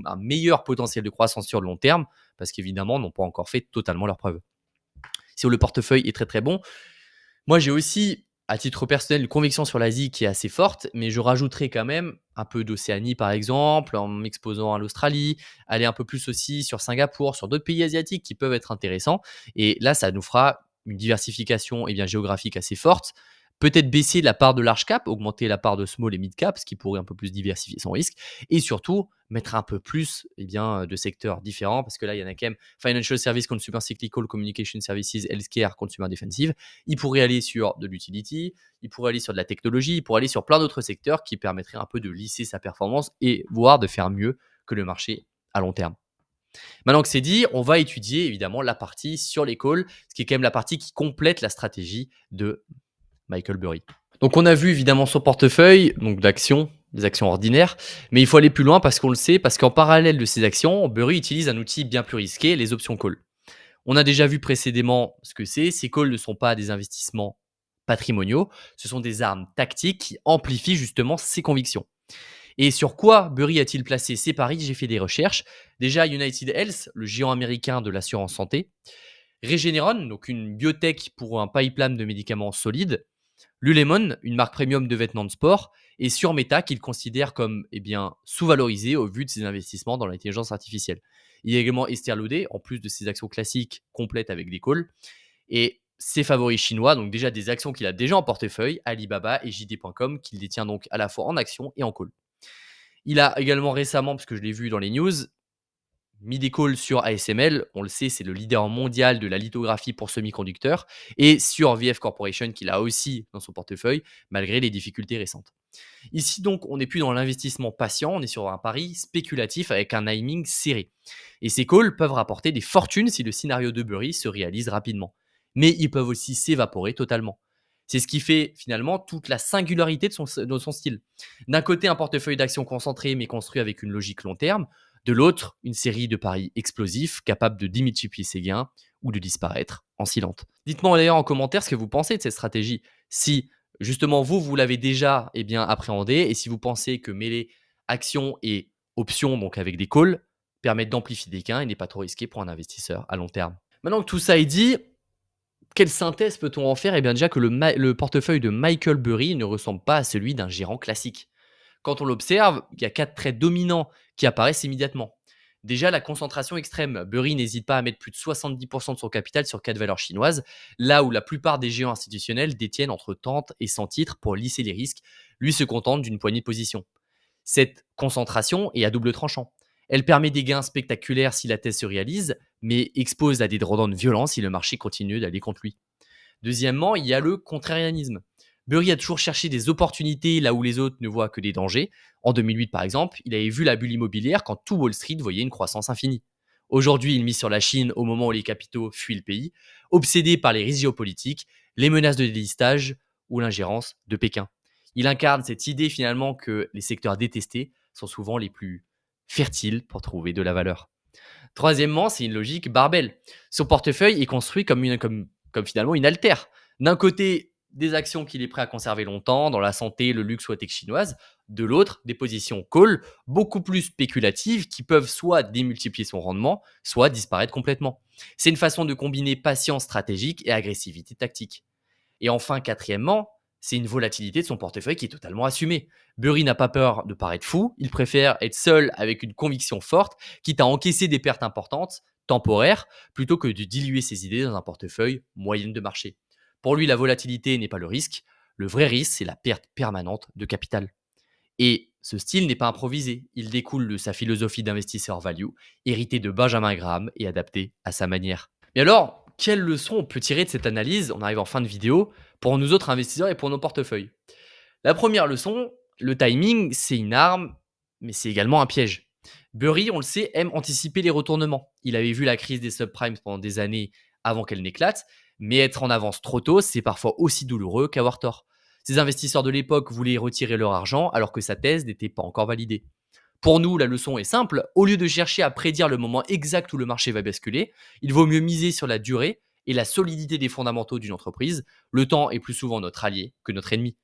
un meilleur potentiel de croissance sur le long terme, parce qu'évidemment n'ont pas encore fait totalement leurs preuves. Si le portefeuille est très très bon, moi j'ai aussi à titre personnel une conviction sur l'Asie qui est assez forte, mais je rajouterai quand même un peu d'Océanie par exemple, en m'exposant à l'Australie, aller un peu plus aussi sur Singapour, sur d'autres pays asiatiques qui peuvent être intéressants. Et là, ça nous fera une diversification géographique assez forte. Peut-être baisser la part de large cap, augmenter la part de small et mid cap, ce qui pourrait un peu plus diversifier son risque. Et surtout, mettre un peu plus de secteurs différents, parce que là, il y en a quand même Financial Services, Consumer Cyclical, Communication Services, Healthcare, Consumer Defensive. Il pourrait aller sur de l'utility, il pourrait aller sur de la technologie, il pourrait aller sur plein d'autres secteurs qui permettraient un peu de lisser sa performance et voire de faire mieux que le marché à long terme. Maintenant que c'est dit, on va étudier évidemment la partie sur les calls, ce qui est quand même la partie qui complète la stratégie de Michael Burry. Donc on a vu évidemment son portefeuille, donc d'actions, des actions ordinaires, mais il faut aller plus loin parce qu'on le sait, parce qu'en parallèle de ces actions, Burry utilise un outil bien plus risqué, les options call. On a déjà vu précédemment ce que c'est, ces calls ne sont pas des investissements patrimoniaux, ce sont des armes tactiques qui amplifient justement ses convictions. Et sur quoi Burry a-t-il placé ses paris? J'ai fait des recherches. Déjà United Health, le géant américain de l'assurance santé, Regeneron, donc une biotech pour un pipeline de médicaments solides, Lululemon, une marque premium de vêtements de sport, et sur Meta, qu'il considère comme sous-valorisé au vu de ses investissements dans l'intelligence artificielle. Il y a également Estée Lauder, en plus de ses actions classiques complètes avec des calls, et ses favoris chinois, donc déjà des actions qu'il a déjà en portefeuille, Alibaba et JD.com, qu'il détient donc à la fois en actions et en call. Il a également récemment, parce que je l'ai vu dans les news, mis des calls sur ASML, on le sait, c'est le leader mondial de la lithographie pour semi-conducteurs, et sur VF Corporation, qu'il a aussi dans son portefeuille, malgré les difficultés récentes. Ici, donc, on n'est plus dans l'investissement patient, on est sur un pari spéculatif avec un timing serré. Et ces calls peuvent rapporter des fortunes si le scénario de Burry se réalise rapidement. Mais ils peuvent aussi s'évaporer totalement. C'est ce qui fait finalement toute la singularité de son style. D'un côté, un portefeuille d'actions concentré mais construit avec une logique long terme. De l'autre, une série de paris explosifs capables de démultiplier ses gains ou de disparaître en silence. Dites-moi d'ailleurs en commentaire ce que vous pensez de cette stratégie. Si justement vous l'avez déjà appréhendé et si vous pensez que mêler actions et options, donc avec des calls, permettent d'amplifier des gains et n'est pas trop risqué pour un investisseur à long terme. Maintenant que tout ça est dit, quelle synthèse peut-on en faire? Déjà que le portefeuille de Michael Burry ne ressemble pas à celui d'un gérant classique. Quand on l'observe, il y a 4 traits dominants qui apparaissent immédiatement. Déjà, la concentration extrême. Burry n'hésite pas à mettre plus de 70% de son capital sur 4 valeurs chinoises, là où la plupart des géants institutionnels détiennent entre 30 et 100 titres pour lisser les risques. Lui se contente d'une poignée de positions. Cette concentration est à double tranchant. Elle permet des gains spectaculaires si la thèse se réalise, mais expose à des drawdowns violents si le marché continue d'aller contre lui. Deuxièmement, il y a le contrarianisme. Burry a toujours cherché des opportunités là où les autres ne voient que des dangers. En 2008, par exemple, il avait vu la bulle immobilière quand tout Wall Street voyait une croissance infinie. Aujourd'hui, il mise sur la Chine au moment où les capitaux fuient le pays, obsédé par les risques géopolitiques, les menaces de délistage ou l'ingérence de Pékin. Il incarne cette idée finalement que les secteurs détestés sont souvent les plus fertiles pour trouver de la valeur. Troisièmement, c'est une logique barbelle. Son portefeuille est construit comme finalement une altère. D'un côté, des actions qu'il est prêt à conserver longtemps, dans la santé, le luxe ou la tech chinoise. De l'autre, des positions call, beaucoup plus spéculatives, qui peuvent soit démultiplier son rendement, soit disparaître complètement. C'est une façon de combiner patience stratégique et agressivité tactique. Et enfin, quatrièmement, c'est une volatilité de son portefeuille qui est totalement assumée. Burry n'a pas peur de paraître fou, il préfère être seul avec une conviction forte, quitte à encaisser des pertes importantes, temporaires, plutôt que de diluer ses idées dans un portefeuille moyenne de marché. Pour lui, la volatilité n'est pas le risque, le vrai risque, c'est la perte permanente de capital. Et ce style n'est pas improvisé, il découle de sa philosophie d'investisseur value, héritée de Benjamin Graham et adaptée à sa manière. Mais alors, quelles leçons on peut tirer de cette analyse? On arrive en fin de vidéo pour nous autres investisseurs et pour nos portefeuilles. La première leçon, le timing, c'est une arme, mais c'est également un piège. Burry, on le sait, aime anticiper les retournements. Il avait vu la crise des subprimes pendant des années avant qu'elle n'éclate, mais être en avance trop tôt, c'est parfois aussi douloureux qu'avoir tort. Ces investisseurs de l'époque voulaient retirer leur argent alors que sa thèse n'était pas encore validée. Pour nous, la leçon est simple. Au lieu de chercher à prédire le moment exact où le marché va basculer, il vaut mieux miser sur la durée et la solidité des fondamentaux d'une entreprise. Le temps est plus souvent notre allié que notre ennemi.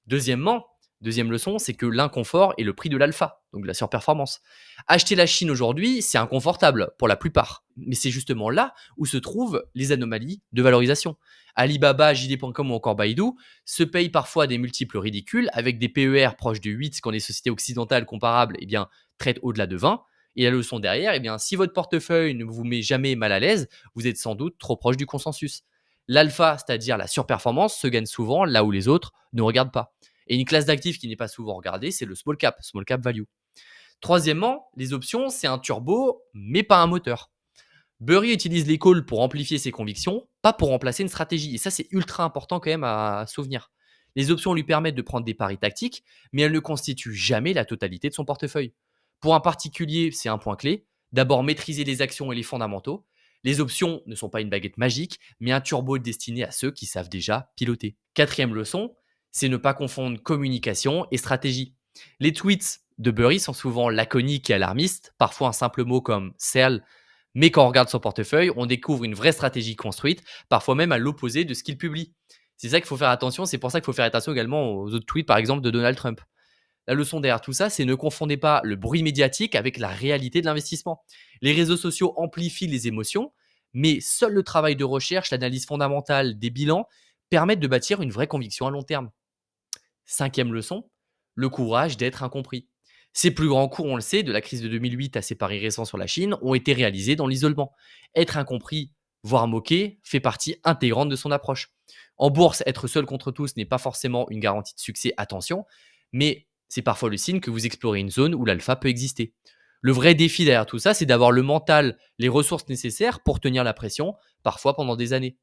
Deuxièmement, deuxième leçon, c'est que l'inconfort est le prix de l'alpha, donc de la surperformance. Acheter la Chine aujourd'hui, c'est inconfortable pour la plupart, mais c'est justement là où se trouvent les anomalies de valorisation. Alibaba, JD.com ou encore Baidu se payent parfois des multiples ridicules avec des PER proches de 8 quand les sociétés occidentales comparables traitent au-delà de 20. Et la leçon derrière, si votre portefeuille ne vous met jamais mal à l'aise, vous êtes sans doute trop proche du consensus. L'alpha, c'est-à-dire la surperformance, se gagne souvent là où les autres ne regardent pas. Et une classe d'actifs qui n'est pas souvent regardée, c'est le small cap value. Troisièmement, les options, c'est un turbo, mais pas un moteur. Burry utilise les calls pour amplifier ses convictions, pas pour remplacer une stratégie. Et ça, c'est ultra important quand même à souvenir. Les options lui permettent de prendre des paris tactiques, mais elles ne constituent jamais la totalité de son portefeuille. Pour un particulier, c'est un point clé. D'abord, maîtriser les actions et les fondamentaux. Les options ne sont pas une baguette magique, mais un turbo destiné à ceux qui savent déjà piloter. Quatrième leçon, c'est ne pas confondre communication et stratégie. Les tweets de Burry sont souvent laconiques et alarmistes, parfois un simple mot comme sell, mais quand on regarde son portefeuille, on découvre une vraie stratégie construite, parfois même à l'opposé de ce qu'il publie. C'est ça qu'il faut faire attention, c'est pour ça qu'il faut faire attention également aux autres tweets, par exemple, de Donald Trump. La leçon derrière tout ça, c'est ne confondez pas le bruit médiatique avec la réalité de l'investissement. Les réseaux sociaux amplifient les émotions, mais seul le travail de recherche, l'analyse fondamentale des bilans permettent de bâtir une vraie conviction à long terme. Cinquième leçon, le courage d'être incompris. Ces plus grands coups, on le sait, de la crise de 2008 à ses paris récents sur la Chine, ont été réalisés dans l'isolement. Être incompris, voire moqué, fait partie intégrante de son approche. En bourse, être seul contre tous n'est pas forcément une garantie de succès, attention, mais c'est parfois le signe que vous explorez une zone où l'alpha peut exister. Le vrai défi derrière tout ça, c'est d'avoir le mental, les ressources nécessaires pour tenir la pression, parfois pendant des années.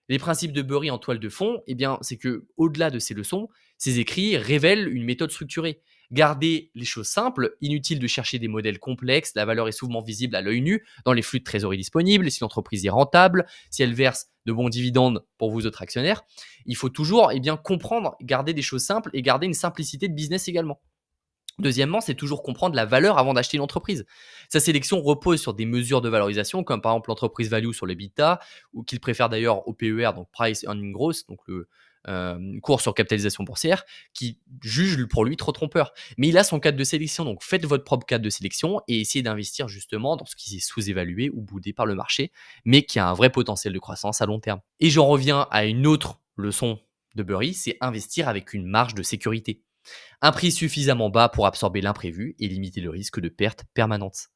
Les principes de Burry en toile de fond, c'est que, au-delà de ces leçons, ces écrits révèlent une méthode structurée. Gardez les choses simples, inutile de chercher des modèles complexes, la valeur est souvent visible à l'œil nu dans les flux de trésorerie disponibles, si l'entreprise est rentable, si elle verse de bons dividendes pour vous autres actionnaires. Il faut toujours comprendre, garder des choses simples et garder une simplicité de business également. Deuxièmement, c'est toujours comprendre la valeur avant d'acheter une entreprise. Sa sélection repose sur des mesures de valorisation, comme par exemple l'entreprise value sur le l'EBITDA, ou qu'il préfère d'ailleurs au PER, donc Price Earning Growth, donc le cours sur capitalisation boursière, qui juge pour lui trop trompeur. Mais il a son cadre de sélection, donc faites votre propre cadre de sélection et essayez d'investir justement dans ce qui est sous-évalué ou boudé par le marché, mais qui a un vrai potentiel de croissance à long terme. Et j'en reviens à une autre leçon de Burry, c'est investir avec une marge de sécurité. Un prix suffisamment bas pour absorber l'imprévu et limiter le risque de perte permanente.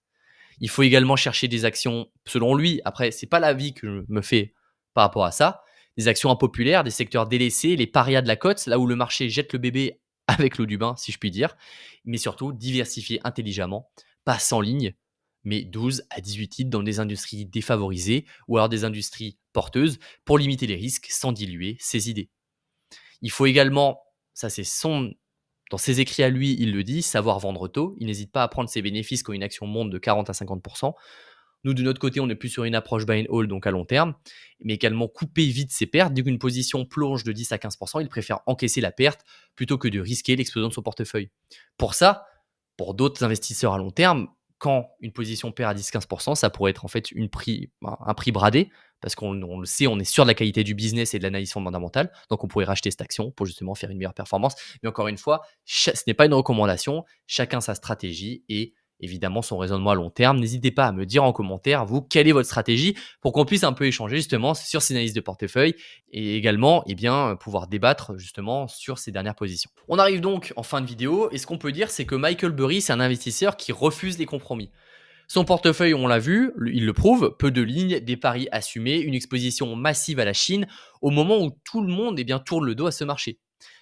Il faut également chercher des actions, selon lui, après, c'est pas l'avis que je me fais par rapport à ça, des actions impopulaires, des secteurs délaissés, les parias de la cote, là où le marché jette le bébé avec l'eau du bain, si je puis dire, mais surtout diversifier intelligemment, pas sans ligne, mais 12 à 18 titres dans des industries défavorisées ou alors des industries porteuses pour limiter les risques sans diluer ses idées. Il faut également, ça c'est son dans ses écrits à lui, il le dit, savoir vendre tôt. Il n'hésite pas à prendre ses bénéfices quand une action monte de 40 à 50. Nous, de notre côté, on est plus sur une approche buy and hold, donc à long terme, mais également couper vite ses pertes. Dès qu'une position plonge de 10 à 15 il préfère encaisser la perte plutôt que de risquer l'explosion de son portefeuille. Pour ça, pour d'autres investisseurs à long terme, quand une position perd à 10-15 ça pourrait être en fait un prix bradé, parce qu'on le sait, on est sûr de la qualité du business et de l'analyse fondamentale. Donc, on pourrait racheter cette action pour justement faire une meilleure performance. Mais encore une fois, ce n'est pas une recommandation. Chacun sa stratégie et évidemment son raisonnement à long terme. N'hésitez pas à me dire en commentaire, vous, quelle est votre stratégie pour qu'on puisse un peu échanger justement sur ces analyses de portefeuille et également pouvoir débattre justement sur ces dernières positions. On arrive donc en fin de vidéo et ce qu'on peut dire, c'est que Michael Burry, c'est un investisseur qui refuse les compromis. Son portefeuille, on l'a vu, il le prouve, peu de lignes, des paris assumés, une exposition massive à la Chine au moment où tout le monde tourne le dos à ce marché.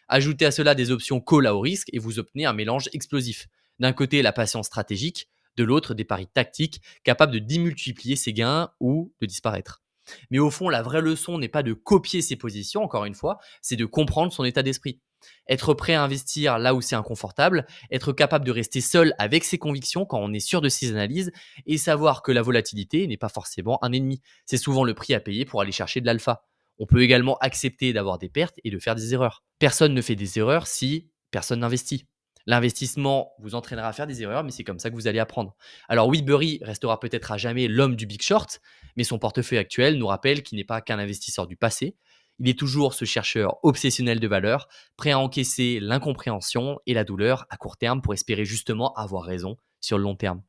Ajoutez à cela des options call à haut risque et vous obtenez un mélange explosif. D'un côté, la patience stratégique, de l'autre, des paris tactiques capables de démultiplier ses gains ou de disparaître. Mais au fond, la vraie leçon n'est pas de copier ses positions, encore une fois, c'est de comprendre son état d'esprit. Être prêt à investir là où c'est inconfortable, être capable de rester seul avec ses convictions quand on est sûr de ses analyses et savoir que la volatilité n'est pas forcément un ennemi. C'est souvent le prix à payer pour aller chercher de l'alpha. On peut également accepter d'avoir des pertes et de faire des erreurs. Personne ne fait des erreurs si personne n'investit. L'investissement vous entraînera à faire des erreurs, mais c'est comme ça que vous allez apprendre. Alors oui, Burry restera peut-être à jamais l'homme du Big Short, mais son portefeuille actuel nous rappelle qu'il n'est pas qu'un investisseur du passé. Il est toujours ce chercheur obsessionnel de valeur, prêt à encaisser l'incompréhension et la douleur à court terme pour espérer justement avoir raison sur le long terme.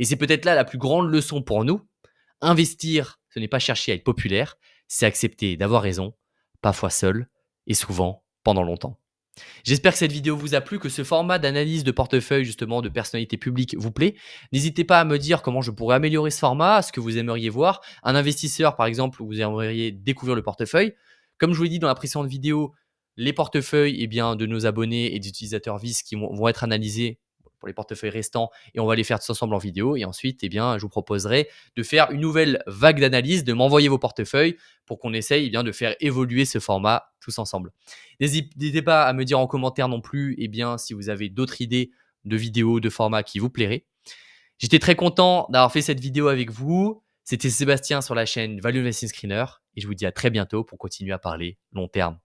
Et c'est peut-être là la plus grande leçon pour nous. Investir, ce n'est pas chercher à être populaire, c'est accepter d'avoir raison, parfois seul et souvent pendant longtemps. J'espère que cette vidéo vous a plu, que ce format d'analyse de portefeuille justement de personnalité publique vous plaît. N'hésitez pas à me dire comment je pourrais améliorer ce format, ce que vous aimeriez voir. Un investisseur par exemple, où vous aimeriez découvrir le portefeuille. Comme je vous l'ai dit dans la précédente vidéo, les portefeuilles de nos abonnés et des utilisateurs VIS qui vont être analysés pour les portefeuilles restants et on va les faire tous ensemble en vidéo. Et ensuite, je vous proposerai de faire une nouvelle vague d'analyse, de m'envoyer vos portefeuilles pour qu'on essaye de faire évoluer ce format tous ensemble. N'hésitez pas à me dire en commentaire non plus si vous avez d'autres idées de vidéos, de formats qui vous plairaient. J'étais très content d'avoir fait cette vidéo avec vous. C'était Sébastien sur la chaîne Value Investing Screener et je vous dis à très bientôt pour continuer à parler long terme.